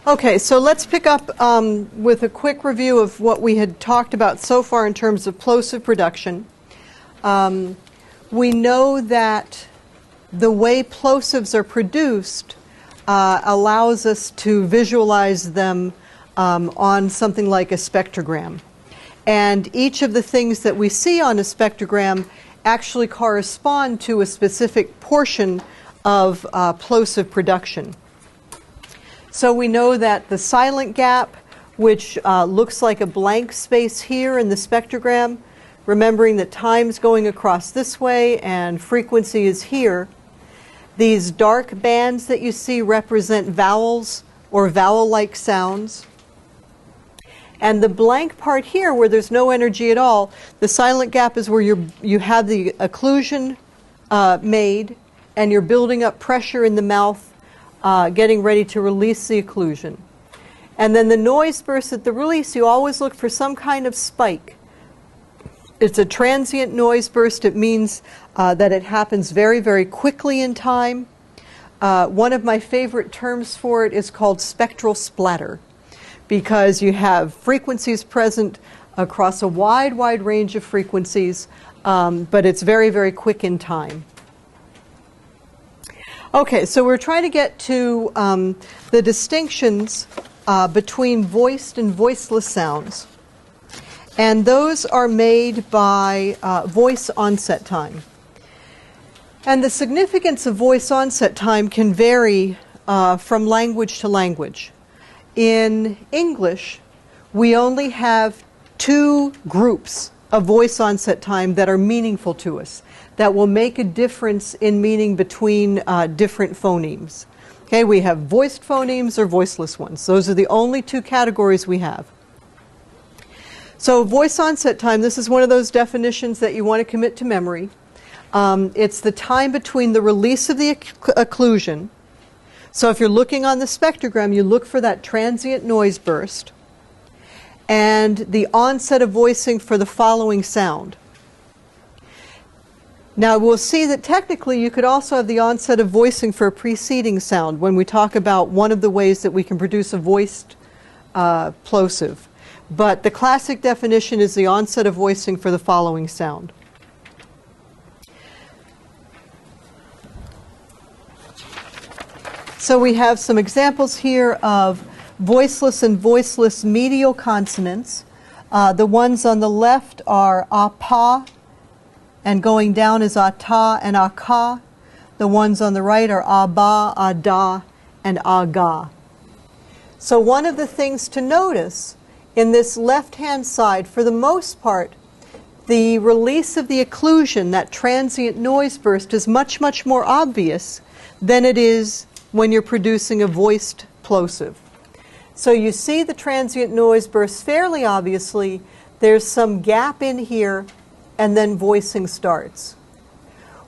Okay, so let's pick up with a quick review of what we had talked about so far in terms of plosive production. We know that the way plosives are produced allows us to visualize them on something like a spectrogram. And each of the things that we see on a spectrogram actually correspond to a specific portion of plosive production. So we know that the silent gap, which looks like a blank space here in the spectrogram, remembering that time's going across this way and frequency is here. These dark bands that you see represent vowels or vowel-like sounds. And the blank part here, where there's no energy at all, the silent gap is where you have the occlusion made, and you're building up pressure in the mouth, getting ready to release the occlusion. And then the noise burst at the release, you always look for some kind of spike. It's a transient noise burst. It means that it happens very, very quickly in time. One of my favorite terms for it is called spectral splatter, because you have frequencies present across a wide, wide range of frequencies, but it's very, very quick in time. Okay, so we're trying to get to the distinctions between voiced and voiceless sounds. And those are made by voice onset time. And the significance of voice onset time can vary from language to language. In English, we only have two groups of voice onset time that are meaningful to us, that will make a difference in meaning between different phonemes. Okay, we have voiced phonemes or voiceless ones. Those are the only two categories we have. So voice onset time, this is one of those definitions that you want to commit to memory. It's the time between the release of the occlusion. So if you're looking on the spectrogram, you look for that transient noise burst and the onset of voicing for the following sound. Now we'll see that technically you could also have the onset of voicing for a preceding sound when we talk about one of the ways that we can produce a voiced plosive. But the classic definition is the onset of voicing for the following sound. So we have some examples here of voiceless and voiceless medial consonants. The ones on the left are a-pa, and going down is a-ta and a-ka. The ones on the right are a-ba, a-da, and a-ga. So one of the things to notice in this left-hand side, for the most part, the release of the occlusion, that transient noise burst, is much, much more obvious than it is when you're producing a voiced plosive. So you see the transient noise burst fairly obviously. There's some gap in here, and then voicing starts.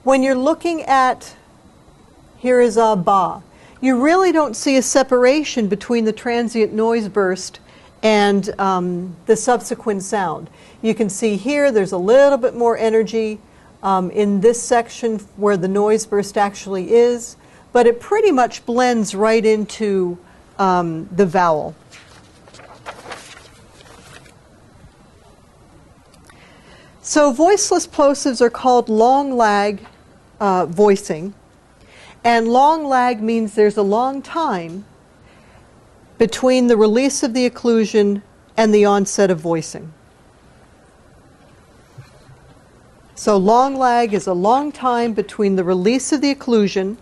When you're looking at, here is a ba, you really don't see a separation between the transient noise burst and the subsequent sound. You can see here there's a little bit more energy in this section where the noise burst actually is, but it pretty much blends right into the vowel. So voiceless plosives are called long lag voicing, and long lag means there's a long time between the release of the occlusion and the onset of voicing. So long lag is a long time between the release of the occlusion,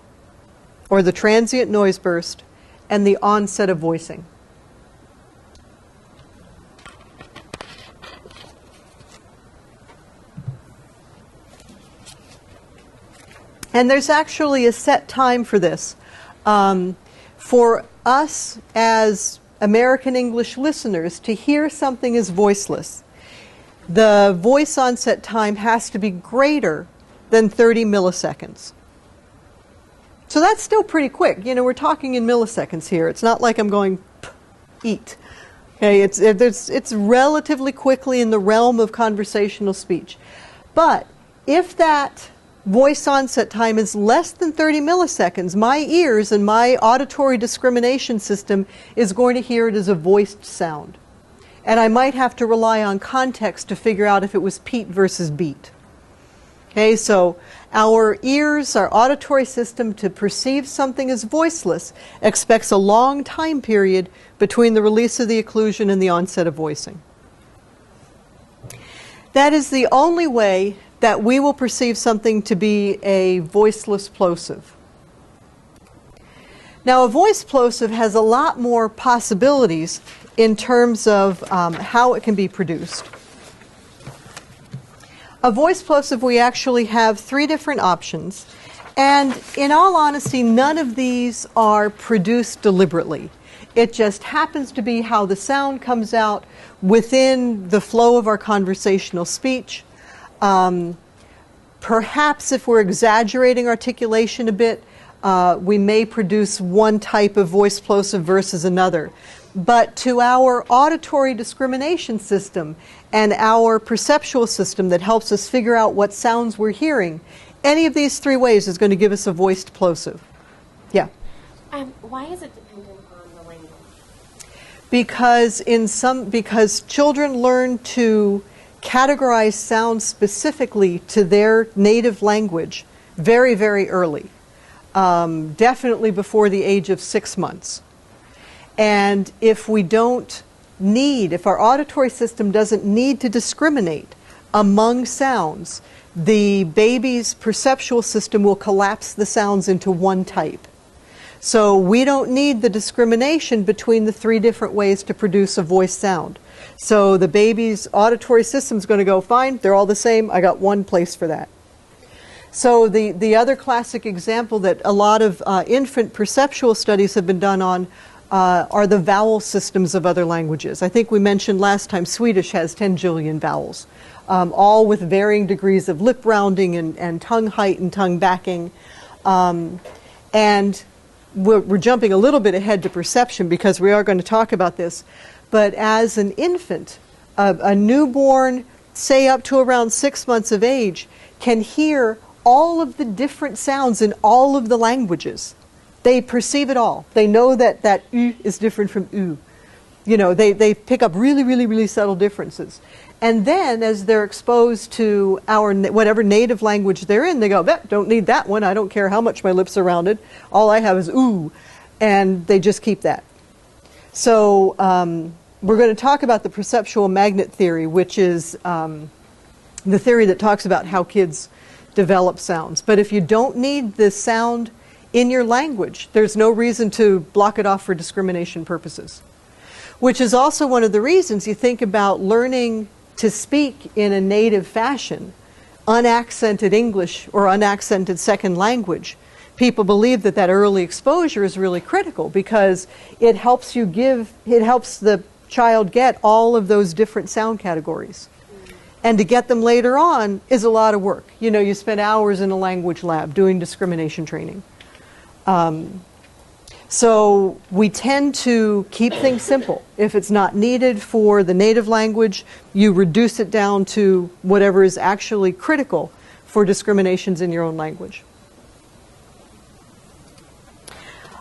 or the transient noise burst, and the onset of voicing. And there's actually a set time for this. For us as American English listeners to hear something as voiceless, the voice onset time has to be greater than 30 milliseconds. So that's still pretty quick. You know, we're talking in milliseconds here. It's not like I'm going, eat. Okay, it's relatively quickly in the realm of conversational speech. But if that voice onset time is less than 30 milliseconds, my ears and my auditory discrimination system is going to hear it as a voiced sound. And I might have to rely on context to figure out if it was Pete versus beat. Okay, so our ears, our auditory system, to perceive something as voiceless expects a long time period between the release of the occlusion and the onset of voicing. That is the only way that we will perceive something to be a voiceless plosive. Now, a voice plosive has a lot more possibilities in terms of how it can be produced. A voice plosive, we actually have 3 different options, and in all honesty, none of these are produced deliberately. It just happens to be how the sound comes out within the flow of our conversational speech. Perhaps if we're exaggerating articulation a bit, we may produce one type of voice plosive versus another. But to our auditory discrimination system and our perceptual system that helps us figure out what sounds we're hearing, any of these 3 ways is going to give us a voiced plosive. Yeah? Why is it dependent on the language? Because children learn to categorize sounds specifically to their native language very, very early. Definitely before the age of 6 months. And if our auditory system doesn't need to discriminate among sounds, the baby's perceptual system will collapse the sounds into one type. So we don't need the discrimination between the 3 different ways to produce a voice sound. So the baby's auditory system is going to go, fine, they're all the same, I got one place for that. So the other classic example that a lot of infant perceptual studies have been done on are the vowel systems of other languages. I think we mentioned last time Swedish has 10 jillion vowels, all with varying degrees of lip rounding and tongue height and tongue backing. And we're jumping a little bit ahead to perception because we are going to talk about this. But as an infant, a newborn, say up to around 6 months of age, can hear all of the different sounds in all of the languages. They perceive it all. They know that U is different from U. You know, they pick up really, really, really subtle differences. And then as they're exposed to whatever native language they're in, they go, don't need that one. I don't care how much my lips are rounded. All I have is ooh. And they just keep that. So we're going to talk about the perceptual magnet theory, which is the theory that talks about how kids develop sounds. But if you don't need the sound in your language, there's no reason to block it off for discrimination purposes. Which is also one of the reasons you think about learning to speak in a native fashion, unaccented English or unaccented second language. People believe that early exposure is really critical because it helps the child get all of those different sound categories. And to get them later on is a lot of work. You know, you spend hours in a language lab doing discrimination training. So we tend to keep things simple. If it's not needed for the native language, you reduce it down to whatever is actually critical for discriminations in your own language.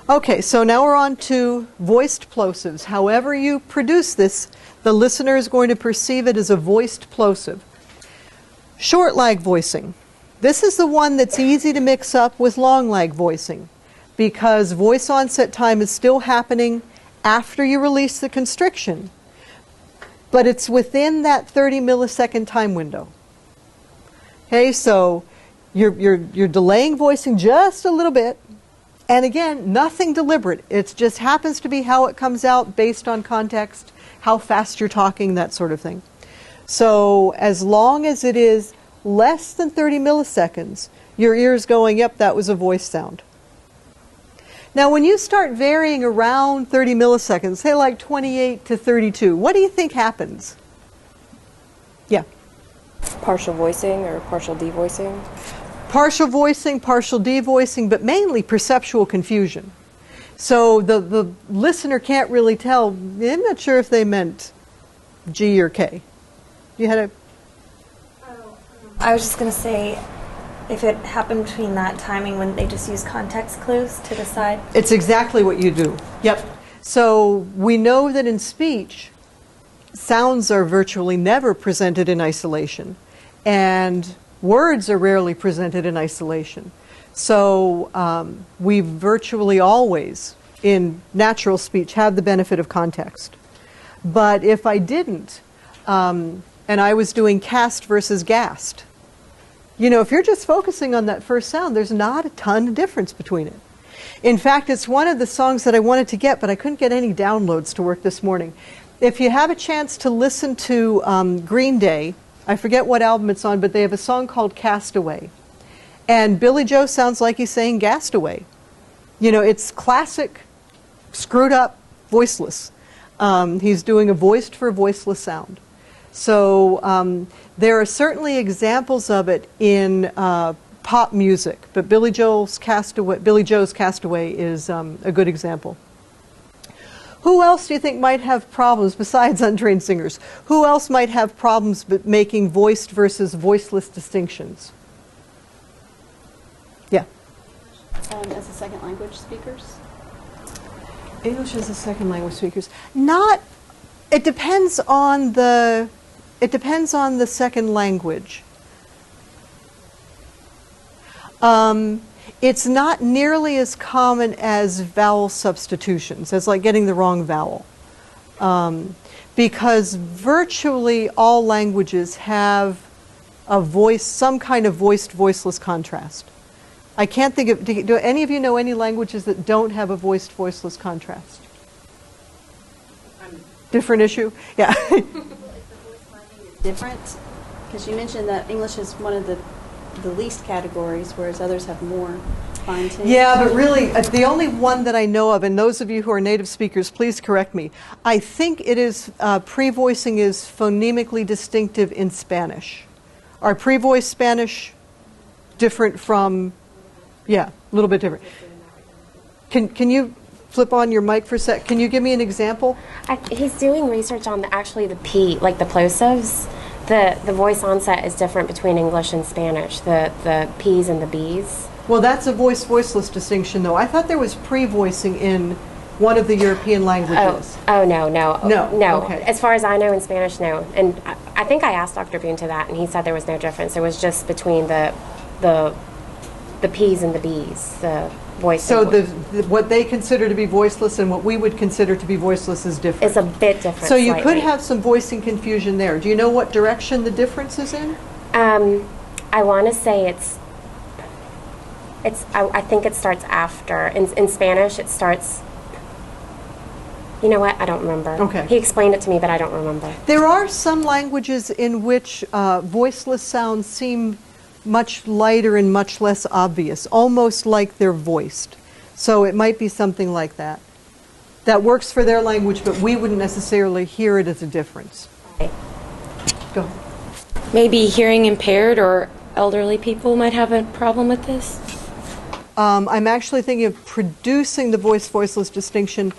Okay, so now we're on to voiced plosives. However you produce this, the listener is going to perceive it as a voiced plosive. Short lag voicing. This is the one that's easy to mix up with long lag voicing because voice onset time is still happening after you release the constriction, but it's within that 30 millisecond time window. Okay, so you're delaying voicing just a little bit. And again, nothing deliberate. It just happens to be how it comes out based on context, how fast you're talking, that sort of thing. So as long as it is less than 30 milliseconds, your ear's going, yep, that was a voice sound. Now when you start varying around 30 milliseconds, say like 28 to 32, what do you think happens? Yeah. Partial voicing or partial devoicing? Partial voicing, partial devoicing, but mainly perceptual confusion. So the listener can't really tell. I'm not sure if they meant G or K. You had a... I was just going to say, if it happened between that timing when they just use context clues to decide? It's exactly what you do. Yep. So we know that in speech, sounds are virtually never presented in isolation, and words are rarely presented in isolation. So we virtually always, in natural speech, have the benefit of context. But if I didn't, and I was doing cast versus gassed, you know, if you're just focusing on that first sound, there's not a ton of difference between it. In fact, it's one of the songs that I wanted to get, but I couldn't get any downloads to work this morning. If you have a chance to listen to Green Day, I forget what album it's on, but they have a song called Castaway. And Billy Joe sounds like he's saying gassed away. You know, it's classic, screwed up, voiceless. He's doing a voiced for voiceless sound. So there are certainly examples of it in pop music, but Billy Joe's Castaway is a good example. Who else do you think might have problems besides untrained singers? Who else might have problems with making voiced versus voiceless distinctions? Yeah. As a second language speakers? English as a second language speakers. Not. It depends on the. It depends on the second language. It's not nearly as common as vowel substitutions, as like getting the wrong vowel. Because virtually all languages have a voice, some kind of voiced, voiceless contrast. I can't think of, do any of you know any languages that don't have a voiced, voiceless contrast? Different issue? Yeah. Different? Because you mentioned that English is one of the least categories, whereas others have more fine-tuned. Yeah, but really, the only one that I know of, and those of you who are native speakers, please correct me, I think it is, pre-voicing is phonemically distinctive in Spanish. Are pre-voiced Spanish different from, yeah, a little bit different. Can you flip on your mic for a sec? Can you give me an example? He's doing research on actually the P, like the plosives. The voice onset is different between English and Spanish, the P's and the B's. Well, that's a voice-voiceless distinction, though. I thought there was pre-voicing in one of the European languages. Oh no. No. Okay. As far as I know in Spanish, no. And I think I asked Dr. Boone to that, and he said there was no difference. It was just between the P's and the B's, the voice. So what they consider to be voiceless and what we would consider to be voiceless is different. It's a bit different. So you slightly. could have some voicing confusion there. Do you know what direction the difference is in? I want to say it's. I think it starts after. In Spanish, it starts. You know what? I don't remember. Okay. He explained it to me, but I don't remember. There are some languages in which voiceless sounds seem much lighter and much less obvious, almost like they're voiced. So it might be something like that. That works for their language, but we wouldn't necessarily hear it as a difference. Right. Go ahead. Maybe hearing impaired or elderly people might have a problem with this? I'm actually thinking of producing the voice-voiceless distinction.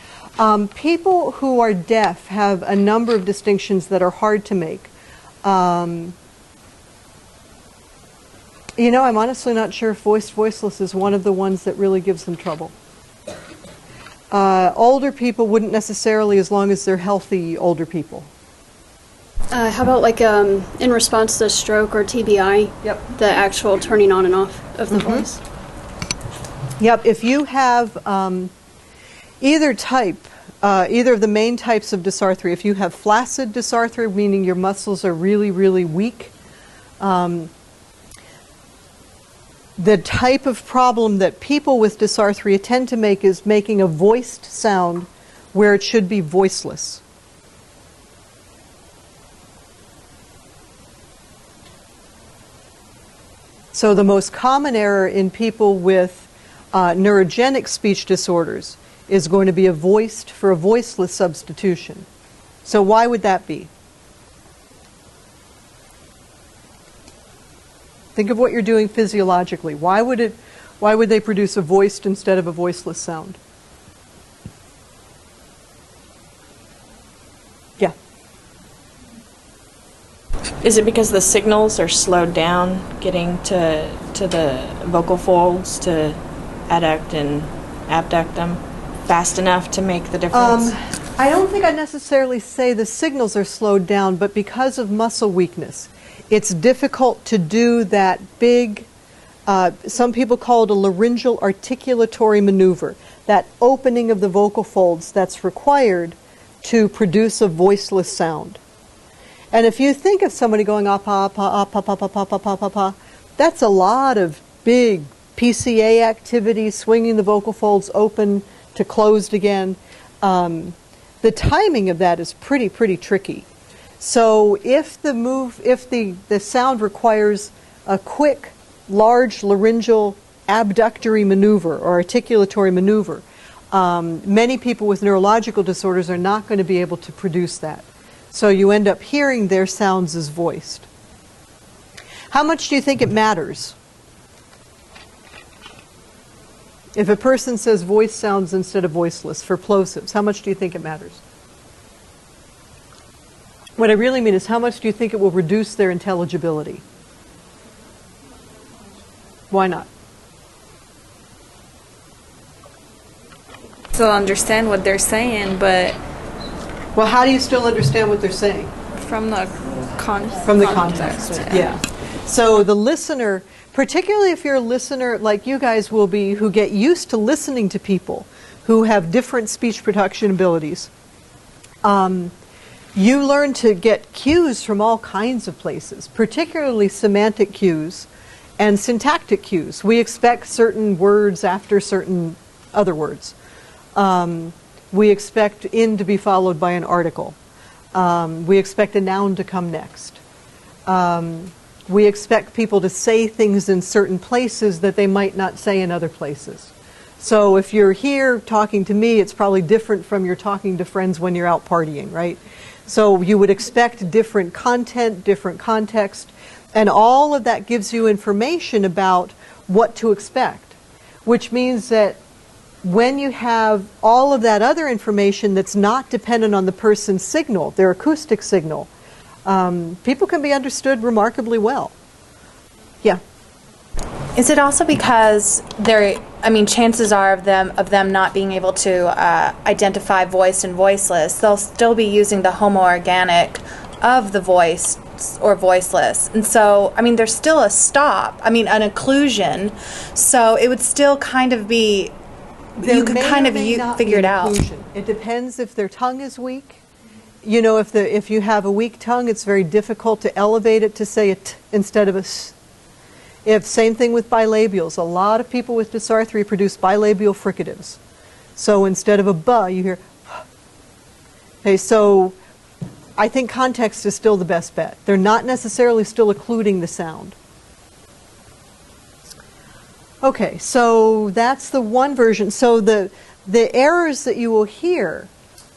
People who are deaf have a number of distinctions that are hard to make. You know, I'm honestly not sure if voiced-voiceless is one of the ones that really gives them trouble. Older people wouldn't necessarily, as long as they're healthy older people. How about like in response to stroke or TBI? Yep. The actual turning on and off of the voice? Yep, if you have either type, either of the main types of dysarthria, if you have flaccid dysarthria, meaning your muscles are really, really weak, the type of problem that people with dysarthria tend to make is making a voiced sound where it should be voiceless. So the most common error in people with neurogenic speech disorders is going to be a voiced for a voiceless substitution. So why would that be? Think of what you're doing physiologically. Why would they produce a voiced instead of a voiceless sound? Yeah. Is it because the signals are slowed down getting to the vocal folds to adduct and abduct them fast enough to make the difference? I don't think I necessarily say the signals are slowed down, but because of muscle weakness, it's difficult to do that big, some people call it a laryngeal articulatory maneuver, that opening of the vocal folds that's required to produce a voiceless sound. And if you think of somebody going ah pa pa pa pa pa pa pa pa pa pa, that's a lot of big PCA activity, swinging the vocal folds open to closed again. The timing of that is pretty tricky. So if the sound requires a quick, large laryngeal abductory maneuver or articulatory maneuver, many people with neurological disorders are not going to be able to produce that. So you end up hearing their sounds as voiced. How much do you think it matters? If a person says voice sounds instead of voiceless for plosives, how much do you think it matters? What I really mean is, how much do you think it will reduce their intelligibility? Why not? Still understand what they're saying, but Well, how do you still understand what they're saying? from the Context. Yeah. So the listener, particularly if you're a listener like you guys will be, who get used to listening to people who have different speech production abilities, you learn to get cues from all kinds of places, particularly semantic cues and syntactic cues. We expect certain words after certain other words. We expect in to be followed by an article. We expect a noun to come next. We expect people to say things in certain places that they might not say in other places. So if you're here talking to me, it's probably different from you're talking to friends when you're out partying, right? So you would expect different content, different context, and all of that gives you information about what to expect, which means that when you have all of that other information that's not dependent on the person's signal, their acoustic signal, people can be understood remarkably well. Yeah. Is it also because chances are of them not being able to identify voiced and voiceless, they'll still be using the homoorganic of the voiced or voiceless. And so, there's still a stop, an occlusion, so it would still kind of be, you could kind of figure it out. It depends if their tongue is weak. You know, if you have a weak tongue, it's very difficult to elevate it to say a t instead of a s. Same thing with bilabials. A lot of people with dysarthria produce bilabial fricatives. So instead of a b, you hear okay, so I think context is still the best bet. They're not necessarily still occluding the sound. Okay, so that's the one version. So the errors that you will hear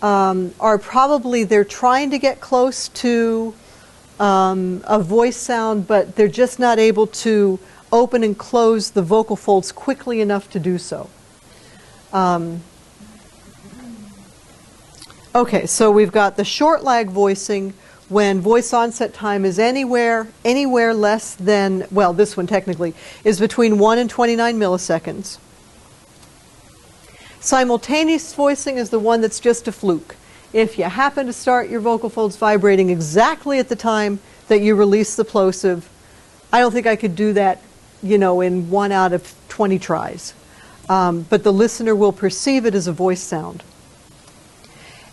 are probably they're trying to get close to a voice sound, but they're just not able to open and close the vocal folds quickly enough to do so. Okay, so we've got the short lag voicing when voice onset time is anywhere less than, well, this one technically is between 1 and 29 milliseconds. Simultaneous voicing is the one that's just a fluke. If you happen to start your vocal folds vibrating exactly at the time that you release the plosive, I don't think I could do that, in 1 out of 20 tries. But the listener will perceive it as a voice sound.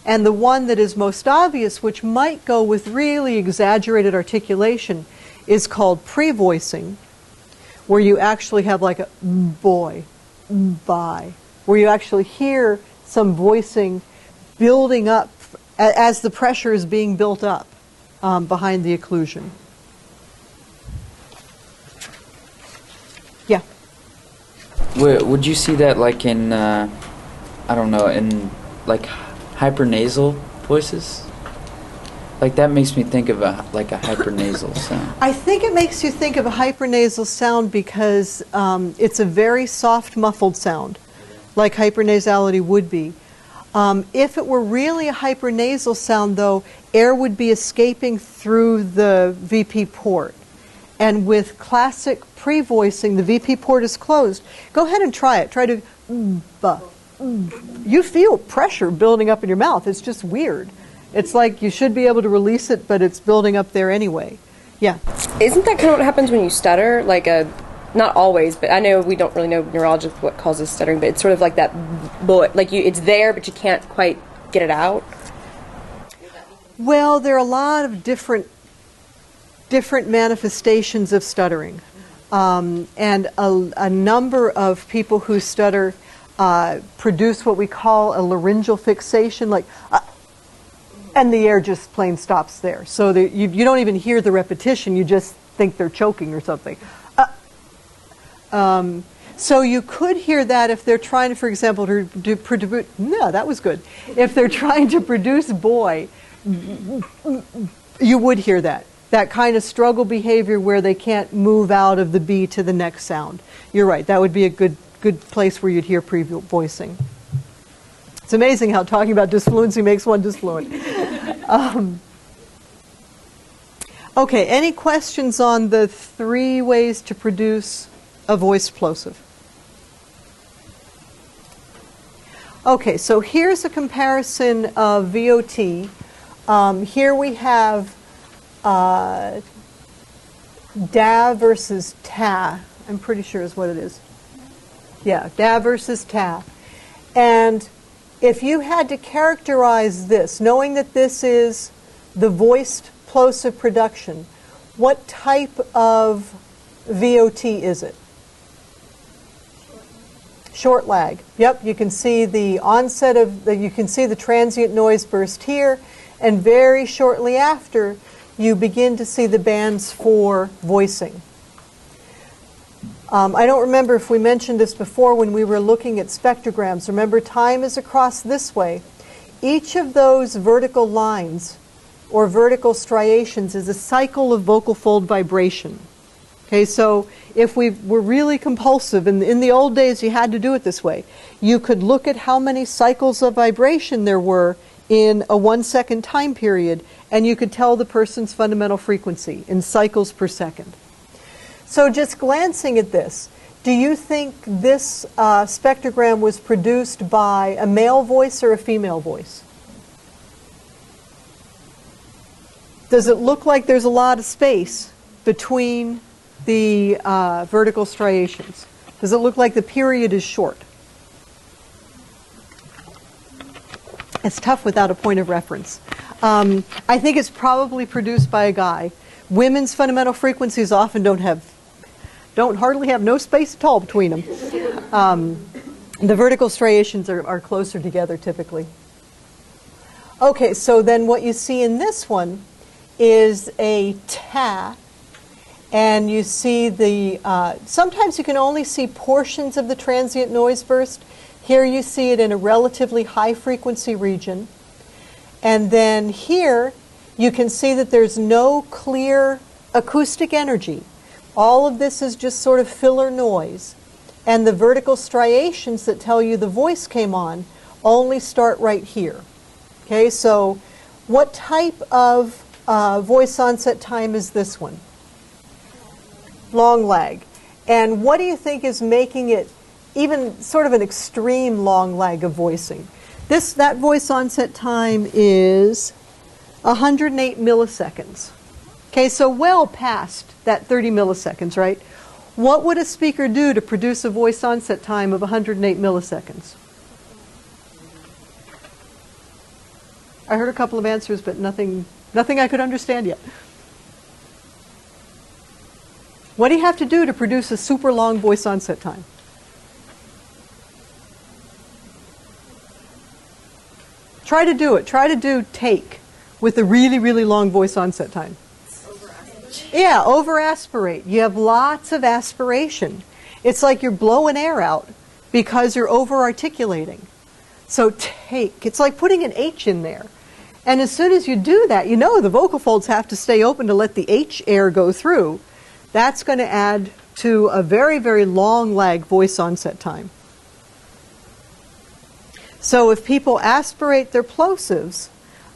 And the one that is most obvious, which might go with really exaggerated articulation, is called pre-voicing, where you actually have like a boy, bye, where you actually hear some voicing building up as the pressure is being built up behind the occlusion. Yeah. Would you see that like in, in like hypernasal voices? Like that makes me think of a hypernasal sound. I think it makes you think of a hypernasal sound because it's a very soft, muffled sound, like hypernasality would be. If it were really a hypernasal sound, though, air would be escaping through the VP port. And with classic pre-voicing, the VP port is closed. Go ahead and try it. Try to you feel pressure building up in your mouth. It's just weird. It's like you should be able to release it, but it's building up there anyway. Yeah. Isn't that kind of what happens when you stutter? Like not always, but I know we don't really know neurologists what causes stuttering, but it's sort of like that, like it's there, but you can't quite get it out. Well, there are a lot of different manifestations of stuttering, and a number of people who stutter produce what we call a laryngeal fixation, like, and the air just plain stops there. So you don't even hear the repetition, you just think they're choking or something. So you could hear that if they're trying to, for example, to produce, no, that was good. If they're trying to produce boy, you would hear that. That kind of struggle behavior where they can't move out of the B to the next sound. You're right, that would be a good place where you'd hear pre-voicing. It's amazing how talking about disfluency makes one disfluent. Okay, any questions on the 3 ways to produce a voice plosive? Okay, so here's a comparison of VOT. Here we have da versus ta. I'm pretty sure is what it is. Yeah, da versus ta. And if you had to characterize this, knowing that this is the voiced plosive production, what type of VOT is it? Short lag. Yep, you can see the onset of you can see the transient noise burst here, and very shortly after you begin to see the bands for voicing. I don't remember if we mentioned this before when we were looking at spectrograms. Remember, time is across this way. Each of those vertical lines or vertical striations is a cycle of vocal fold vibration. Okay, so if we were really compulsive, and in the old days you had to do it this way, you could look at how many cycles of vibration there were in a 1 second time period, and you could tell the person's fundamental frequency in cycles per second. So just glancing at this, do you think this spectrogram was produced by a male voice or a female voice? Does it look like there's a lot of space between the vertical striations? Does it look like the period is short? It's tough without a point of reference. I think it's probably produced by a guy. Women's fundamental frequencies often hardly have no space at all between them. The vertical striations are closer together typically. Okay, so then what you see in this one is a ta, and you see sometimes you can only see portions of the transient noise burst. Here you see it in a relatively high frequency region. And then here you can see that there's no clear acoustic energy. All of this is just sort of filler noise. And the vertical striations that tell you the voice came on only start right here. Okay, so what type of voice onset time is this one? Long lag. And what do you think is making it even sort of an extreme long lag of voicing? That voice onset time is 108 milliseconds. Okay, so well past that 30 milliseconds, right? What would a speaker do to produce a voice onset time of 108 milliseconds? I heard a couple of answers, but nothing I could understand yet. What do you have to do to produce a super long voice onset time? Try to do it. Try to do take with a really, really long voice onset time. Yeah, over-aspirate. You have lots of aspiration. It's like you're blowing air out because you're over-articulating. So take. It's like putting an H in there. And as soon as you do that, you know the vocal folds have to stay open to let the H air go through. That's going to add to a very, very long lag voice onset time. So if people aspirate their plosives,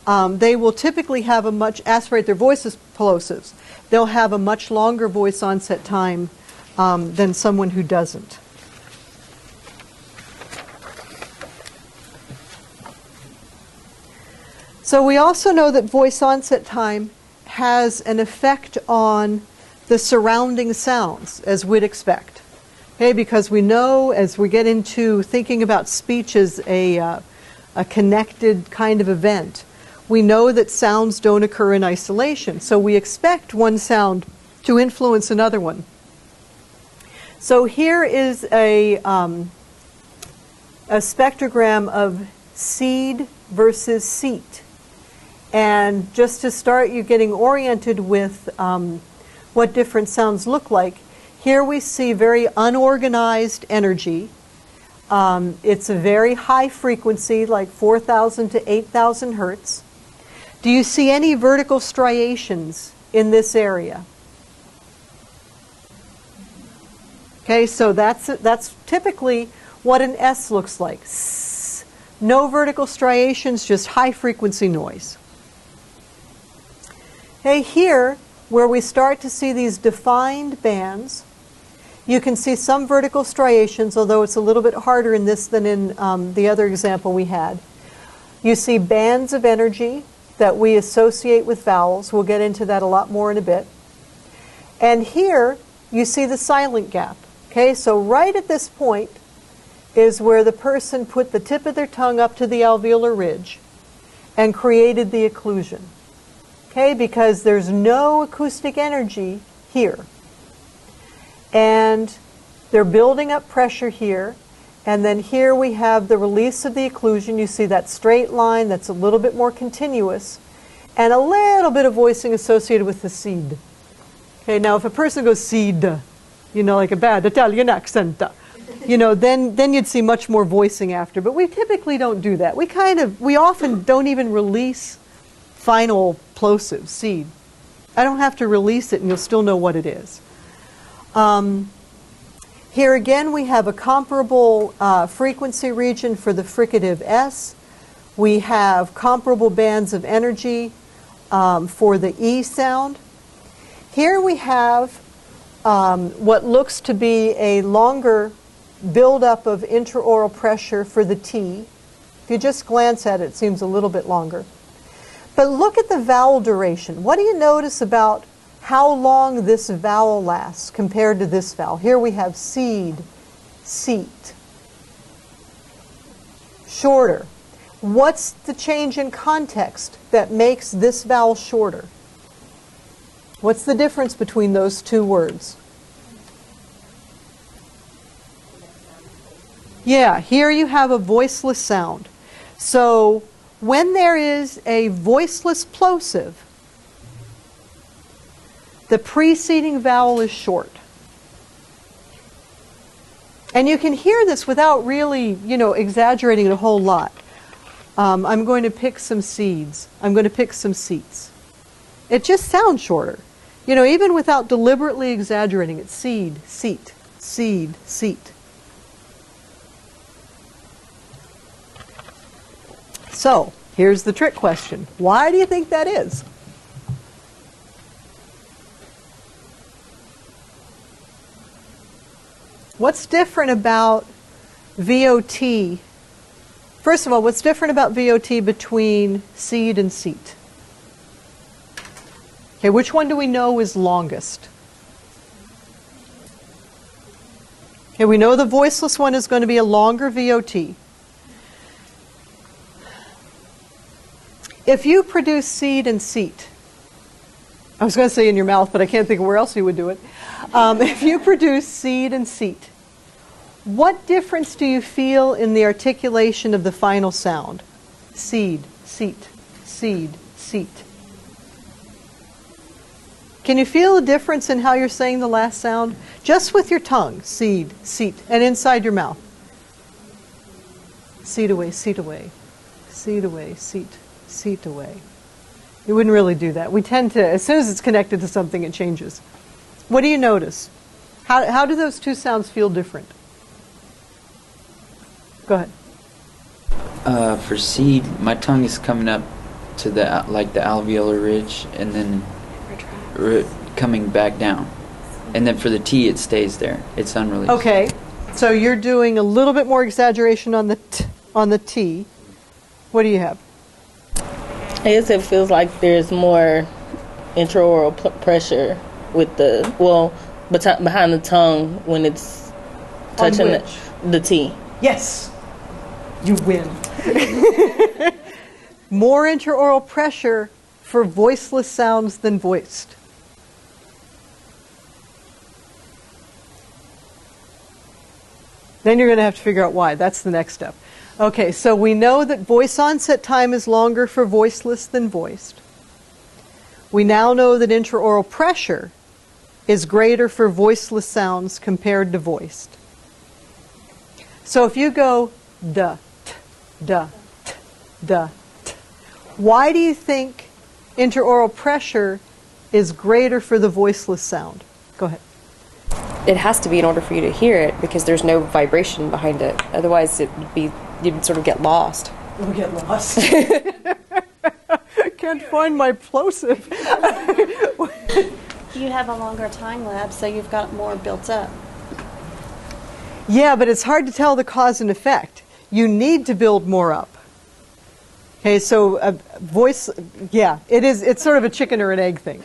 they will typically have aspirate their voices plosives. They'll have a much longer voice onset time than someone who doesn't. So we also know that voice onset time has an effect on the surrounding sounds, as we'd expect. Okay, because we know as we get into thinking about speech as a connected kind of event, we know that sounds don't occur in isolation. So we expect one sound to influence another one. So here is a spectrogram of seed versus seat. And just to start you getting oriented with what different sounds look like, here we see very unorganized energy. It's a very high frequency, like 4,000 to 8,000 hertz. Do you see any vertical striations in this area? Okay, so that's typically what an S looks like. S. No vertical striations, just high frequency noise. Okay, here, where we start to see these defined bands, you can see some vertical striations, although it's a little bit harder in this than in the other example we had. You see bands of energy that we associate with vowels. We'll get into that a lot more in a bit. And here, you see the silent gap. Okay, so right at this point is where the person put the tip of their tongue up to the alveolar ridge and created the occlusion. Okay, because there's no acoustic energy here. And they're building up pressure here. And then here we have the release of the occlusion. You see that straight line that's a little bit more continuous. And a little bit of voicing associated with the seed. Okay, now if a person goes seed, you know, like a bad Italian accent, you know, then you'd see much more voicing after. But we typically don't do that. We often don't even release final plosive, seed. I don't have to release it and you'll still know what it is. Here again we have a comparable frequency region for the fricative S. We have comparable bands of energy for the E sound. Here we have what looks to be a longer buildup of intraoral pressure for the T. If you just glance at it, it seems a little bit longer. But look at the vowel duration. What do you notice about how long this vowel lasts compared to this vowel? Here we have seed, seat. Shorter. What's the change in context that makes this vowel shorter? What's the difference between those two words? Yeah, here you have a voiceless sound. So when there is a voiceless plosive, the preceding vowel is short. And you can hear this without really, exaggerating it a whole lot. I'm going to pick some seeds. I'm going to pick some seats. It just sounds shorter. Even without deliberately exaggerating it. Seed, seat, seed, seat. So, here's the trick question. Why do you think that is? What's different about VOT? First of all, what's different about VOT between seed and seat? Okay, which one do we know is longest? Okay, we know the voiceless one is going to be a longer VOT. If you produce seed and seat, I was going to say in your mouth, but I can't think of where else you would do it. If you produce seed and seat, what difference do you feel in the articulation of the final sound? Seed, seat, seed, seat. Can you feel a difference in how you're saying the last sound? Just with your tongue, seed, seat, and inside your mouth. Seed away, seat away, seed away, seat, seat away. You wouldn't really do that. We tend to, as soon as it's connected to something, it changes. What do you notice? How do those two sounds feel different? Go ahead. For seed, my tongue is coming up to the like the alveolar ridge, and then coming back down. And then for the T, it stays there. It's unreleased. Okay, so you're doing a little bit more exaggeration on the T. What do you have? I guess it feels like there's more intraoral pressure with the, behind the tongue when it's touching the T. Yes, you win. More intraoral pressure for voiceless sounds than voiced. Then you're going to have to figure out why. That's the next step. Okay, so we know that voice onset time is longer for voiceless than voiced. We now know that intraoral pressure is greater for voiceless sounds compared to voiced. So if you go duh, t, duh, t, duh, t, why do you think intraoral pressure is greater for the voiceless sound? Go ahead. It has to be in order for you to hear it because there's no vibration behind it. Otherwise, you'd sort of get lost. You'll get lost. Can't find my plosive. You have a longer time lapse, so you've got more built up. Yeah, but it's hard to tell the cause and effect. You need to build more up. Okay, so voice, yeah, it's sort of a chicken or an egg thing.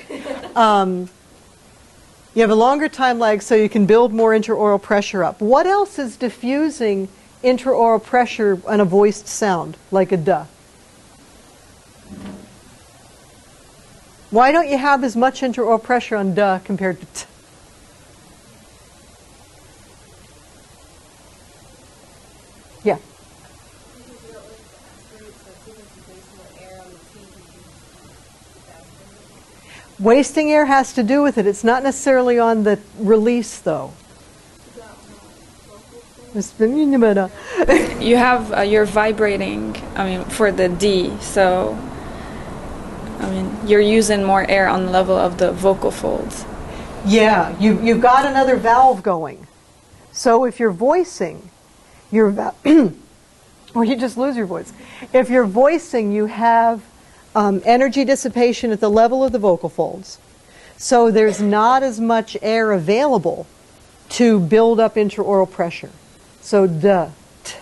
You have a longer time lag, so you can build more intraoral pressure up. What else is diffusing intraoral pressure on a voiced sound, like a duh? Why don't you have as much intraoral pressure on duh compared to t? Yeah. Wasting air has to do with it. It's not necessarily on the release, though. You have you're vibrating. For the D, so you're using more air on the level of the vocal folds. Yeah, you've got another valve going. So if you're voicing, or you just lose your voice. If you're voicing, you have energy dissipation at the level of the vocal folds. So there's not as much air available to build up intraoral pressure. So duh, t,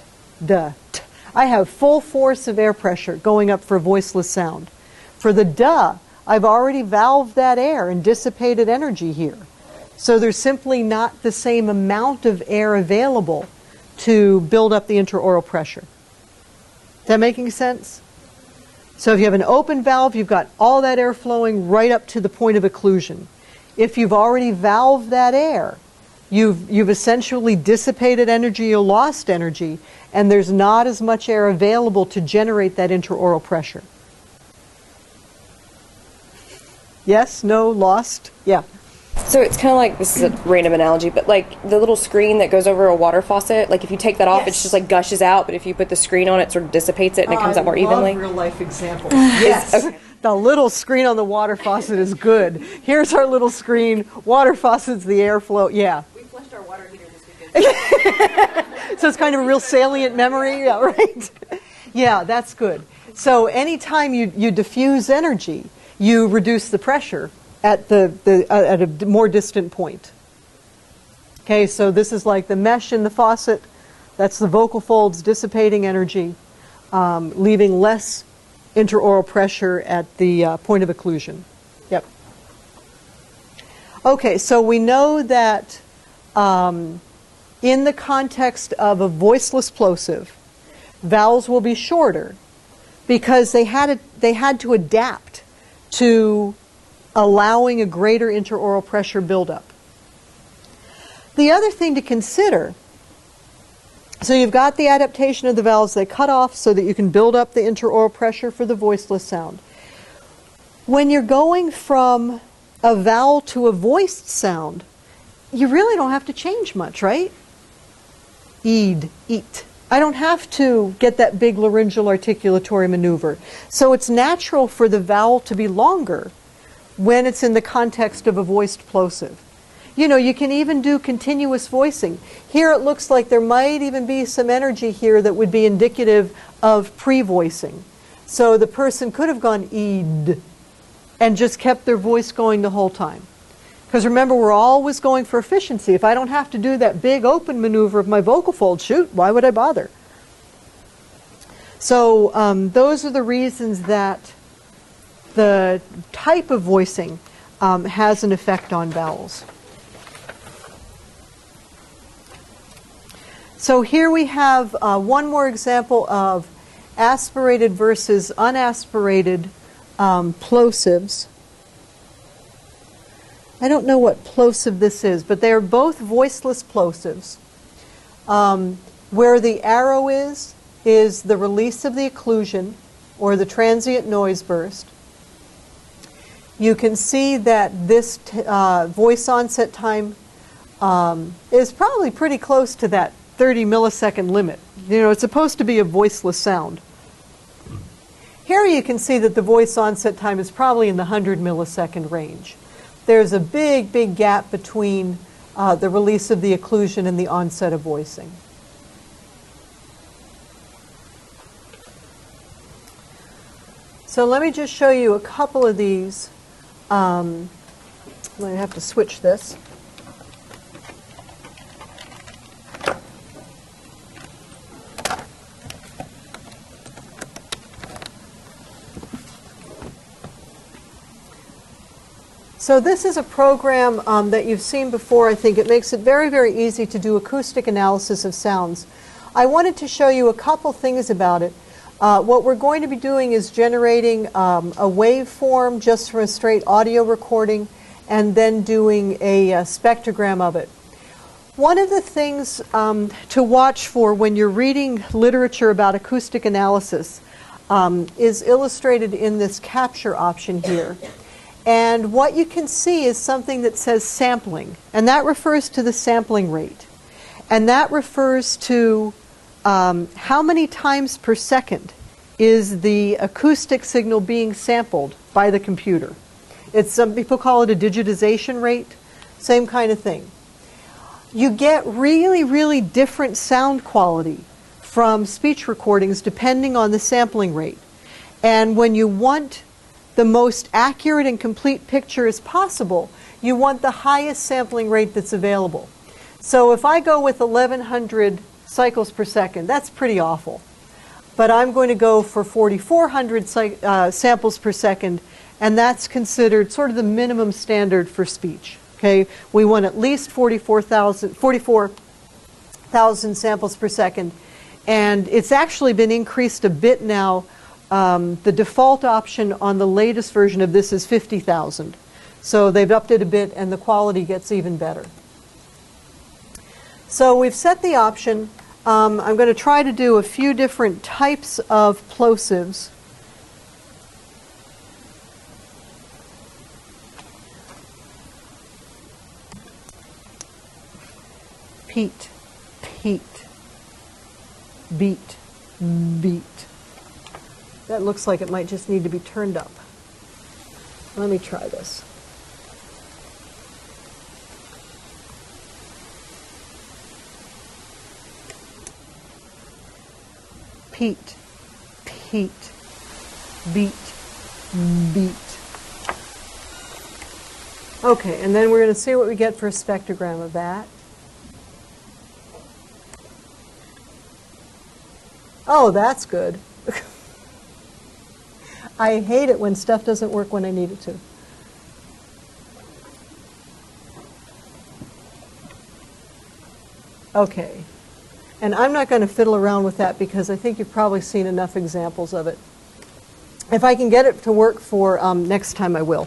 duh, t. I have full force of air pressure going up for voiceless sound. For the duh, I've already valved that air and dissipated energy here. So there's simply not the same amount of air available to build up the intraoral pressure. Is that making sense? So if you have an open valve, you've got all that air flowing right up to the point of occlusion. If you've already valved that air, you've essentially dissipated energy or lost energy, and there's not as much air available to generate that intraoral pressure. Yes? No? Lost? Yeah. So it's kind of like, this is a random analogy, but like the little screen that goes over a water faucet, like if you take that off, it's just like gushes out, but if you put the screen on, it sort of dissipates it and it comes out more evenly. I love real life examples. Yes. Okay. The little screen on the water faucet is good. Here's our little screen. Water faucet's the airflow. Yeah. We flushed our water heater this weekend. So it's kind of a real salient memory. Yeah, right. Yeah, that's good. So anytime you diffuse energy, you reduce the pressure at at a more distant point. Okay, so this is like the mesh in the faucet. That's the vocal folds dissipating energy, leaving less intraoral pressure at the point of occlusion. Yep. Okay, so we know that in the context of a voiceless plosive, vowels will be shorter because they had to adapt to allowing a greater intraoral pressure buildup. The other thing to consider, so you've got the adaptation of the vowels, they cut off so that you can build up the intraoral pressure for the voiceless sound. When you're going from a vowel to a voiced sound, you really don't have to change much, right? Eed, eat. I don't have to get that big laryngeal articulatory maneuver. So it's natural for the vowel to be longer when it's in the context of a voiced plosive. You know, you can even do continuous voicing. Here it looks like there might even be some energy here that would be indicative of pre-voicing. So the person could have gone "ed" and just kept their voice going the whole time. Because remember, we're always going for efficiency. If I don't have to do that big open maneuver of my vocal fold, shoot, why would I bother? So those are the reasons that the type of voicing has an effect on vowels. So here we have one more example of aspirated versus unaspirated plosives. I don't know what plosive this is, but they are both voiceless plosives. Where the arrow is the release of the occlusion or the transient noise burst. You can see that this voice onset time is probably pretty close to that 30 millisecond limit. You know, it's supposed to be a voiceless sound. Here you can see that the voice onset time is probably in the 100 millisecond range. There's a big, big gap between the release of the occlusion and the onset of voicing. So let me just show you a couple of these. I'm going to have to switch this. So this is a program that you've seen before. I think it makes it very, very easy to do acoustic analysis of sounds. I wanted to show you a couple things about it. What we're going to be doing is generating a waveform just from a straight audio recording and then doing a spectrogram of it. One of the things to watch for when you're reading literature about acoustic analysis is illustrated in this capture option here. And what you can see is something that says sampling, and that refers to the sampling rate. And that refers to how many times per second is the acoustic signal being sampled by the computer. Some people call it a digitization rate, same kind of thing. You get really, really different sound quality from speech recordings depending on the sampling rate. And when you want the most accurate and complete picture as possible, you want the highest sampling rate that's available. So if I go with 1100 cycles per second, that's pretty awful. But I'm going to go for 4400 samples per second, and that's considered sort of the minimum standard for speech. Okay, we want at least 44,000 samples per second, and it's actually been increased a bit now. The default option on the latest version of this is 50,000. So they've upped it a bit and the quality gets even better. So we've set the option. I'm going to try to do a few different types of plosives. Peat, peat, beat, beat. That looks like it might just need to be turned up. Let me try this. Peat, peat, beat, beat. Okay, and then we're going to see what we get for a spectrogram of that. Oh, that's good. I hate it when stuff doesn't work when I need it to. Okay. And I'm not going to fiddle around with that because I think you've probably seen enough examples of it. If I can get it to work for next time, I will.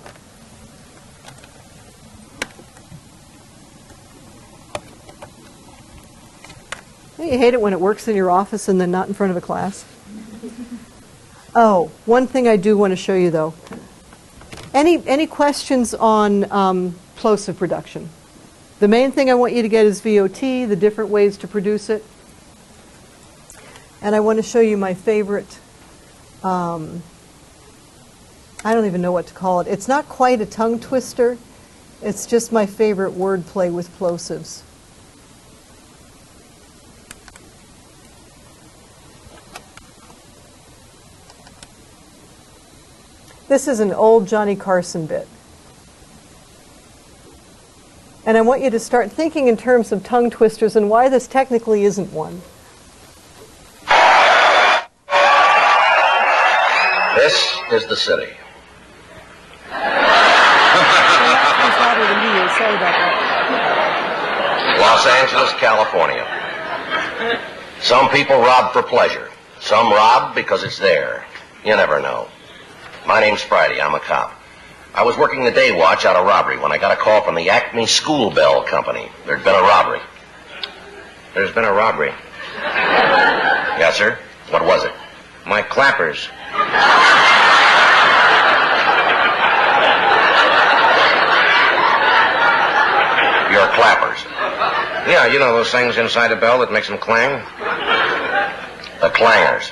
You hate it when it works in your office and then not in front of a class. Oh, one thing I do want to show you, though. Any questions on plosive production? The main thing I want you to get is VOT, the different ways to produce it. And I want to show you my favorite, I don't even know what to call it. It's not quite a tongue twister. It's just my favorite wordplay with plosives. This is an old Johnny Carson bit. And I want you to start thinking in terms of tongue twisters and why this technically isn't one. This is the city. Los Angeles, California. Some people rob for pleasure. Some rob because it's there. You never know. My name's Friday. I'm a cop. I was working the day watch out of robbery when I got a call from the Acme School Bell Company. There'd been a robbery. There's been a robbery. Yes, sir? What was it? My clappers. Your clappers. Yeah, you know those things inside the bell that makes them clang? The clangers.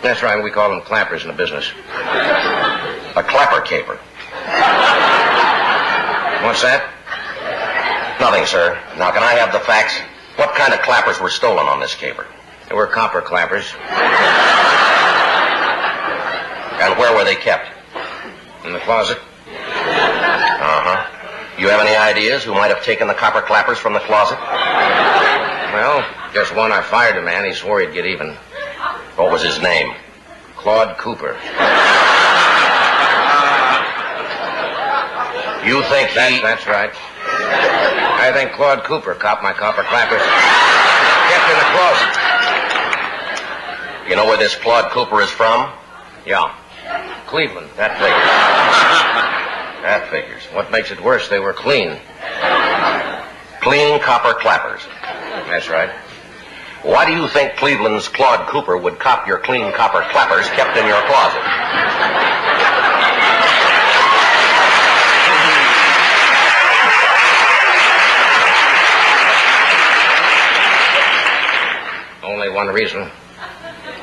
That's right, we call them clappers in the business. A clapper caper. What's that? Nothing, sir. Now, can I have the facts? What kind of clappers were stolen on this caper? They were copper clappers. And where were they kept? In the closet? Uh-huh. You have any ideas who might have taken the copper clappers from the closet? Well, just one. I fired a man. He swore he'd get even. What was his name? Claude Cooper. You think he... That's right. I think Claude Cooper copped my copper clappers. Kept in the closet. You know where this Claude Cooper is from? Yeah. Cleveland. That figures. That figures. What makes it worse, they were clean. Clean copper clappers. That's right. Why do you think Cleveland's Claude Cooper would cop your clean copper clappers kept in your closet? Only one reason.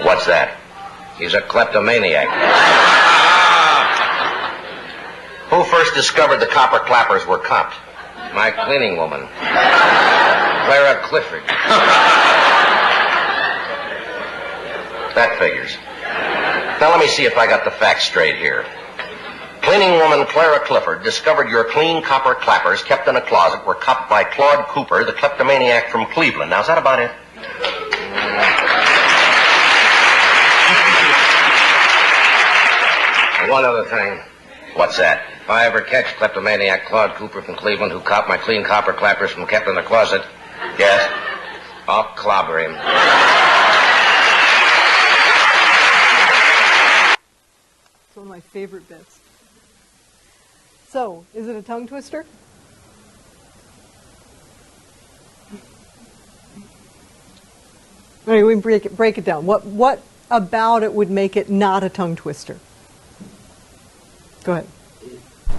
What's that? He's a kleptomaniac. Who first discovered the copper clappers were copped? My cleaning woman, Clara Clifford. That figures. Now let me see if I got the facts straight here. Cleaning woman Clara Clifford discovered your clean copper clappers kept in a closet were copped by Claude Cooper, the kleptomaniac from Cleveland. Now, is that about it? One other thing. What's that? If I ever catch kleptomaniac Claude Cooper from Cleveland who copped my clean copper clappers from kept in the closet, yes, I'll clobber him. It's one of my favorite bits. So, is it a tongue twister? All right, we can break it down. What about it would make it not a tongue twister? Go ahead.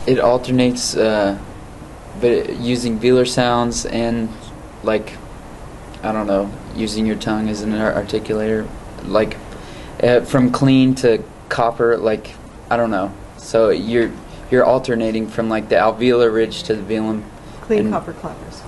It alternates, but using velar sounds and, like, I don't know, using your tongue as an articulator, like, from clean to copper, like, I don't know. So you're alternating from, like, the alveolar ridge to the velum. Clean copper clappers.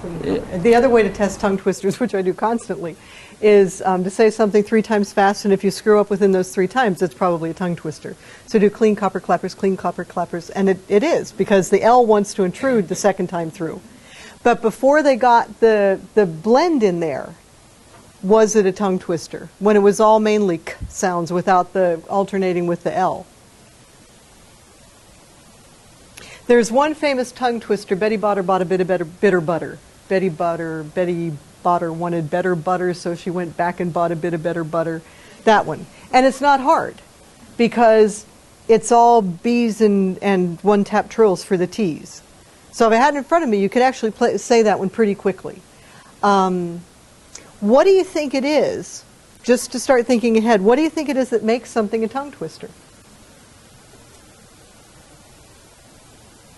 The other way to test tongue twisters, which I do constantly, is to say something 3 times fast, and if you screw up within those 3 times, it's probably a tongue twister. So do clean copper clappers, and it is, because the L wants to intrude the second time through. But before they got the blend in there, was it a tongue twister? When it was all mainly k sounds without the alternating with the L. There's one famous tongue twister, Betty Botter bought a bit of bitter butter. Betty Botter wanted better butter, so she went back and bought a bit of better butter. That one. And it's not hard, because it's all B's and one-tap trills for the T's. So if I had it in front of me, you could actually say that one pretty quickly. What do you think it is, just to start thinking ahead, what do you think it is that makes something a tongue twister?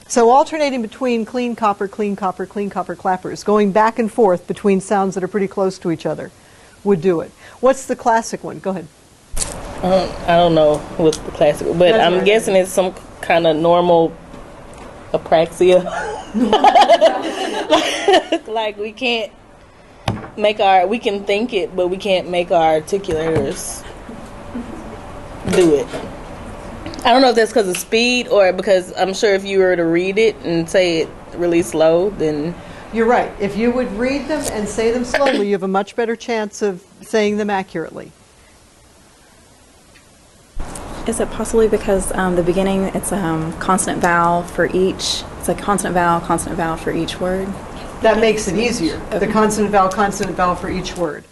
So alternating between clean copper clappers, going back and forth between sounds that are pretty close to each other, would do it. What's the classic one? Go ahead. I don't know what's the classic, but that's I'm guessing it's some kind of normal apraxia. Like we can't make we can think it, but we can't make our articulators do it. I don't know if that's because of speed or because I'm sure if you were to read it and say it really slow, then... You're right. If you would read them and say them slowly, you have a much better chance of saying them accurately. Is it possibly because the beginning, it's a consonant vowel for each, it's a consonant vowel for each word? That makes it easier. The consonant vowel for each word.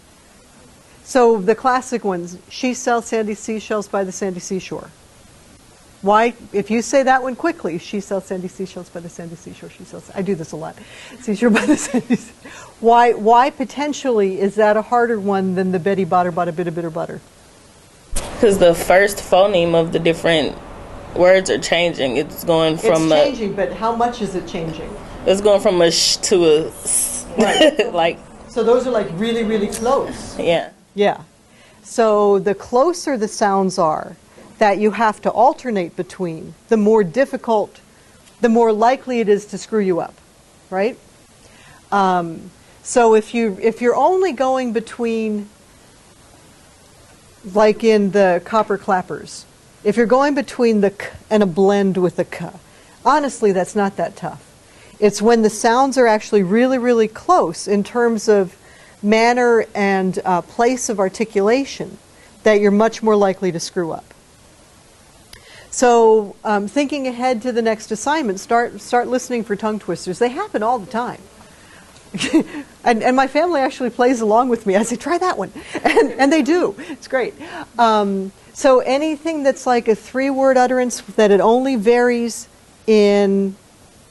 So the classic ones, she sells sandy seashells by the sandy seashore. Why? If you say that one quickly, she sells sandy seashells by the sandy seashore. She sells. I do this a lot. Seashore by the sandy. Why potentially is that a harder one than the Betty Botter bought a bit of bitter butter? Because the first phoneme of the different words are changing. It's going from it's changing, but how much is it changing? It's going from a sh to a s. Right. Like. So those are like really, really close. Yeah. Yeah. So the closer the sounds are that you have to alternate between, the more difficult, the more likely it is to screw you up, right? So if you're only going between, like in the copper clappers, if you're going between the k and a blend with the k, honestly, that's not that tough. It's when the sounds are actually really, really close in terms of manner and place of articulation that you're much more likely to screw up. So thinking ahead to the next assignment, start listening for tongue twisters. They happen all the time. and my family actually plays along with me. I say, try that one. And they do. It's great. So anything that's like a three-word utterance that it only varies in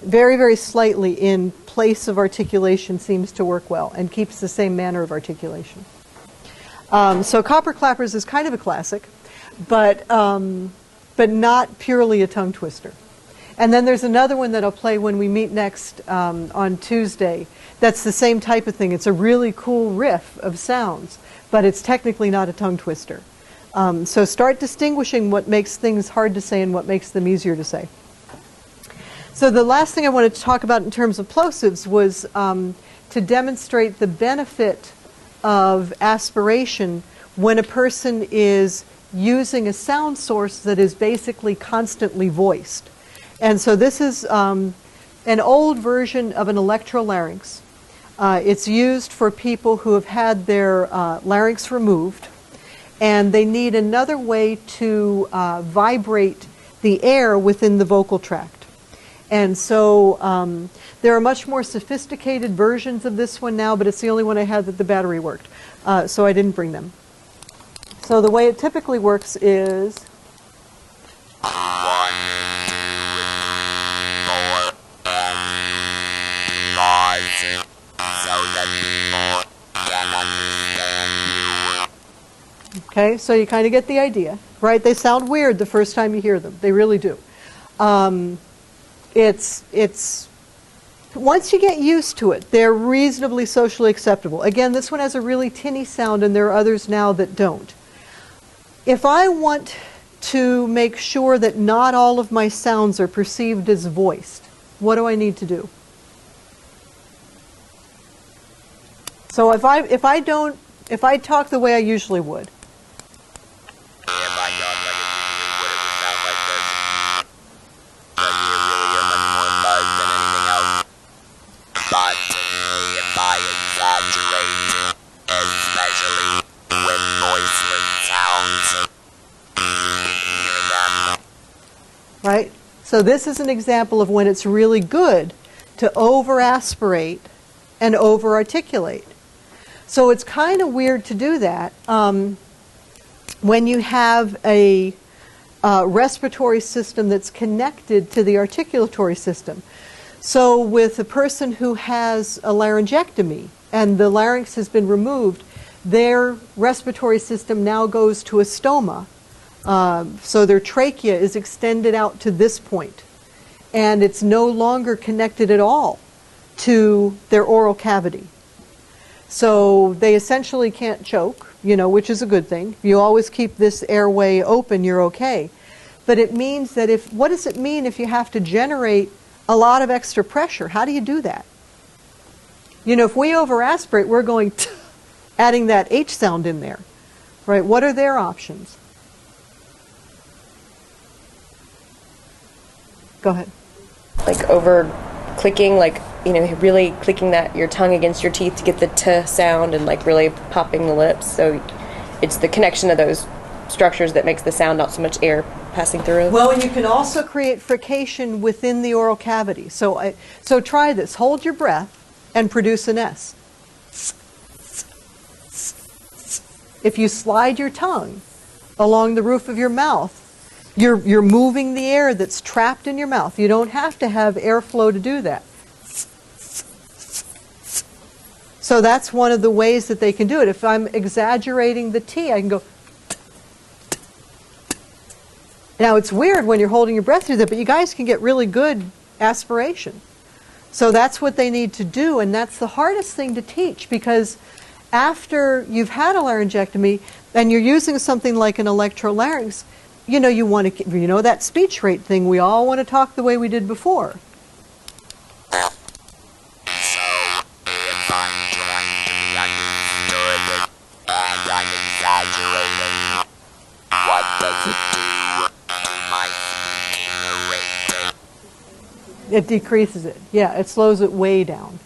very, very slightly in place of articulation seems to work well and keeps the same manner of articulation. So Copper Clappers is kind of a classic, but not purely a tongue twister. And then there's another one that I'll play when we meet next on Tuesday. That's the same type of thing. It's a really cool riff of sounds, but it's technically not a tongue twister. So start distinguishing what makes things hard to say and what makes them easier to say. So the last thing I wanted to talk about in terms of plosives was to demonstrate the benefit of aspiration when a person is using a sound source that is basically constantly voiced. And so this is an old version of an electrolarynx. It's used for people who have had their larynx removed, and they need another way to vibrate the air within the vocal tract. And so there are much more sophisticated versions of this one now, but it's the only one I had that the battery worked. So I didn't bring them. So the way it typically works is... Okay, so you kind of get the idea, right? They sound weird the first time you hear them. They really do. It's once you get used to it, they're reasonably socially acceptable. Again, this one has a really tinny sound, and there are others now that don't. If I want to make sure that not all of my sounds are perceived as voiced, what do I need to do? So if I talk the way I usually would. Right? So this is an example of when it's really good to over-aspirate and over-articulate. So it's kind of weird to do that when you have a respiratory system that's connected to the articulatory system. So with a person who has a laryngectomy and the larynx has been removed, their respiratory system now goes to a stoma. So their trachea is extended out to this point, and it's no longer connected at all to their oral cavity. So they essentially can't choke, which is a good thing. If you always keep this airway open, you're okay. But it means that what does it mean if you have to generate a lot of extra pressure? How do you do that? If we over-aspirate, we're going adding that H sound in there, right? What are their options? Go ahead. Like over clicking, like, you know, really clicking that your tongue against your teeth to get the t sound and like really popping the lips. So it's the connection of those structures that makes the sound, not so much air passing through. Well, and you can also create frication within the oral cavity. So try this. Hold your breath and produce an S. If you slide your tongue along the roof of your mouth, you're moving the air that's trapped in your mouth. You don't have to have airflow to do that. So that's one of the ways that they can do it. If I'm exaggerating the T, I can go. Now it's weird when you're holding your breath through that, but you guys can get really good aspiration. So that's what they need to do, and that's the hardest thing to teach, because after you've had a laryngectomy and you're using something like an electrolarynx, you know, you want to, you know, that speech rate thing, we all want to talk the way we did before. It decreases it. Yeah, it slows it way down.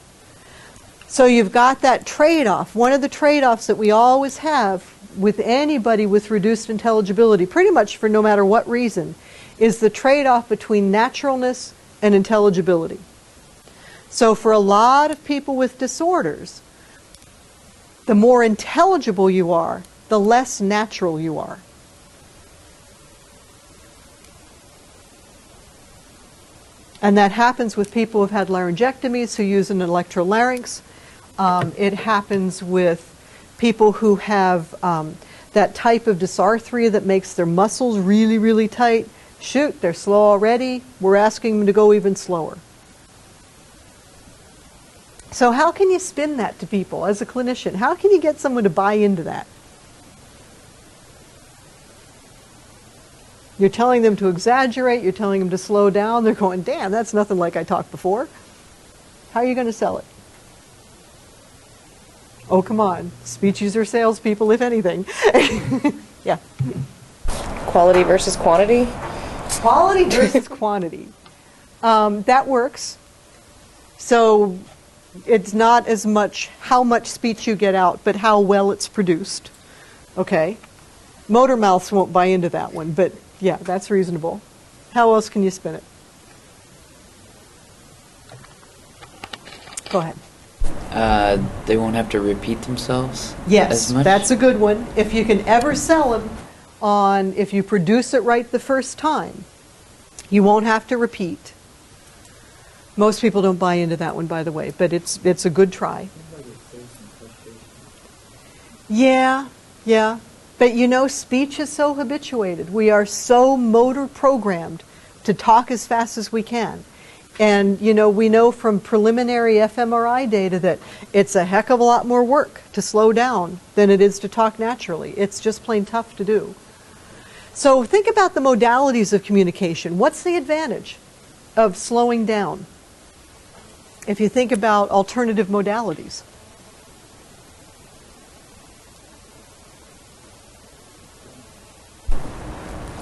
So you've got that trade-off. One of the trade-offs that we always have with anybody with reduced intelligibility, pretty much for no matter what reason, is the trade-off between naturalness and intelligibility. So for a lot of people with disorders, the more intelligible you are, the less natural you are. And that happens with people who've had laryngectomies who use an electrolarynx. It happens with people who have that type of dysarthria that makes their muscles really, really tight. Shoot, they're slow already. We're asking them to go even slower. So how can you spin that to people as a clinician? How can you get someone to buy into that? You're telling them to exaggerate, you're telling them to slow down, they're going, damn, that's nothing like I talked before. How are you going to sell it? Oh, come on. Speeches are salespeople, if anything. Yeah. Quality versus quantity? Quality versus quantity. That works. So it's not as much how much speech you get out, but how well it's produced. Okay? Motor mouths won't buy into that one, but yeah, that's reasonable. How else can you spin it? Go ahead. They won't have to repeat themselves Yes, as much? that's a good one. If you can ever sell them on, if you produce it right the first time, you won't have to repeat. Most people don't buy into that one, by the way, but it's a good try. Yeah. But you know, speech is so habituated. We are so motor programmed to talk as fast as we can. And, you know, we know from preliminary fMRI data that it's a heck of a lot more work to slow down than it is to talk naturally. It's just plain tough to do. So think about the modalities of communication. What's the advantage of slowing down? If you think about alternative modalities.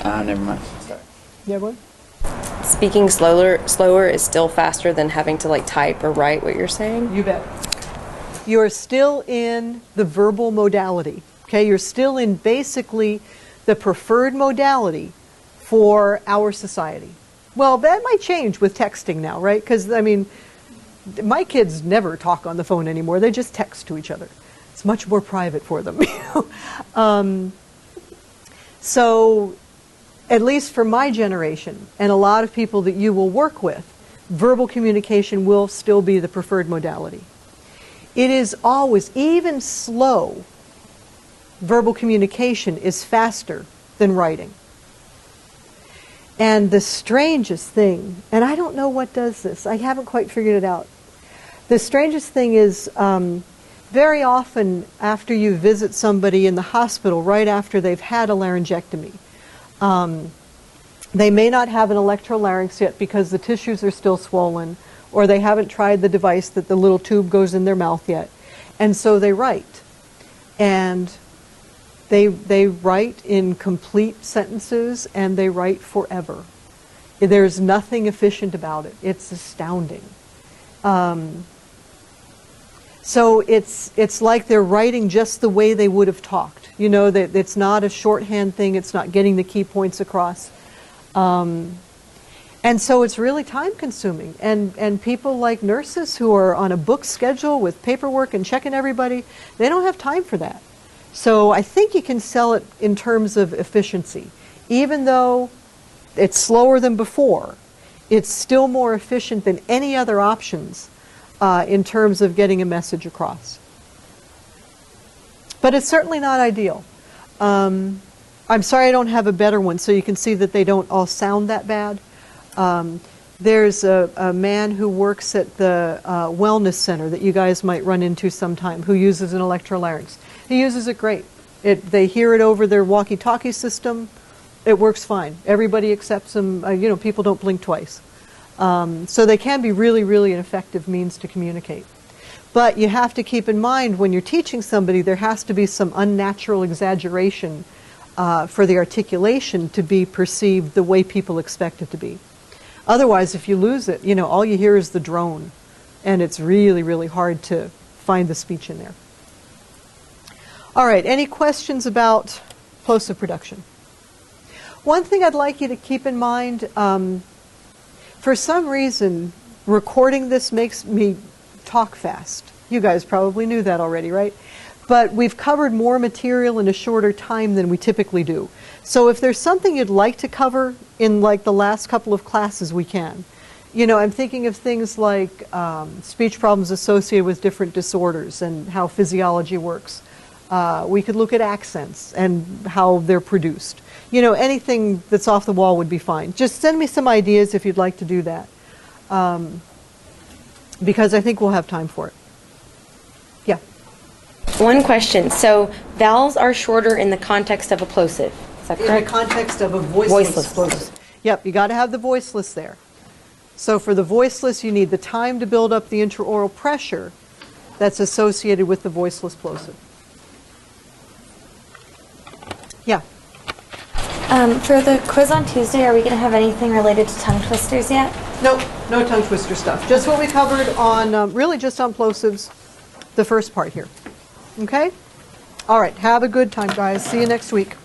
Never mind. Sorry. Yeah, what? Speaking slower is still faster than having to like type or write what you're saying? You bet. You're still in the verbal modality. Okay, you're still in basically the preferred modality for our society. Well, that might change with texting now, right? Because, I mean, my kids never talk on the phone anymore. They just text to each other. It's much more private for them. So, at least for my generation, and a lot of people that you will work with, verbal communication will still be the preferred modality. It is always, even slow, verbal communication is faster than writing. And the strangest thing, and I don't know what does this, I haven't quite figured it out. The strangest thing is very often after you visit somebody in the hospital, right after they've had a laryngectomy, they may not have an electrolarynx yet because the tissues are still swollen, or they haven't tried the device that the little tube goes in their mouth yet. And so they write. And they write in complete sentences, and they write forever. There's nothing efficient about it. It's astounding. So it's like they're writing just the way they would have talked. You know, that it's not a shorthand thing. It's not getting the key points across. And so it's really time consuming. And people like nurses who are on a book schedule with paperwork and checking everybody, they don't have time for that. So I think you can sell it in terms of efficiency. Even though it's slower than before, it's still more efficient than any other options in terms of getting a message across. But it's certainly not ideal. I'm sorry I don't have a better one so you can see that they don't all sound that bad. There's a man who works at the wellness center that you guys might run into sometime who uses an electrolarynx. He uses it great. They hear it over their walkie-talkie system. It works fine. Everybody accepts them. You know, people don't blink twice. So they can be really, really an effective means to communicate. But you have to keep in mind when you're teaching somebody, there has to be some unnatural exaggeration for the articulation to be perceived the way people expect it to be. Otherwise, if you lose it, you know, all you hear is the drone, and it's really, really hard to find the speech in there. All right, any questions about plosive production? One thing I'd like you to keep in mind, for some reason, recording this makes me talk fast. You guys probably knew that already, right? But we've covered more material in a shorter time than we typically do. So if there's something you'd like to cover in like the last couple of classes, we can. You know, I'm thinking of things like speech problems associated with different disorders and how physiology works. We could look at accents and how they're produced. You know, anything that's off the wall would be fine. Just send me some ideas if you'd like to do that. Because I think we'll have time for it. Yeah. One question. So vowels are shorter in the context of a plosive. Is that correct? In the context of a voiceless plosive. Yep, you got to have the voiceless there. So for the voiceless, you need the time to build up the intraoral pressure that's associated with the voiceless plosive. Yeah. For the quiz on Tuesday, are we going to have anything related to tongue twisters yet? Nope, no tongue twister stuff. Just what we covered on, really just on plosives, the first part here. Okay? All right, have a good time, guys. See you next week.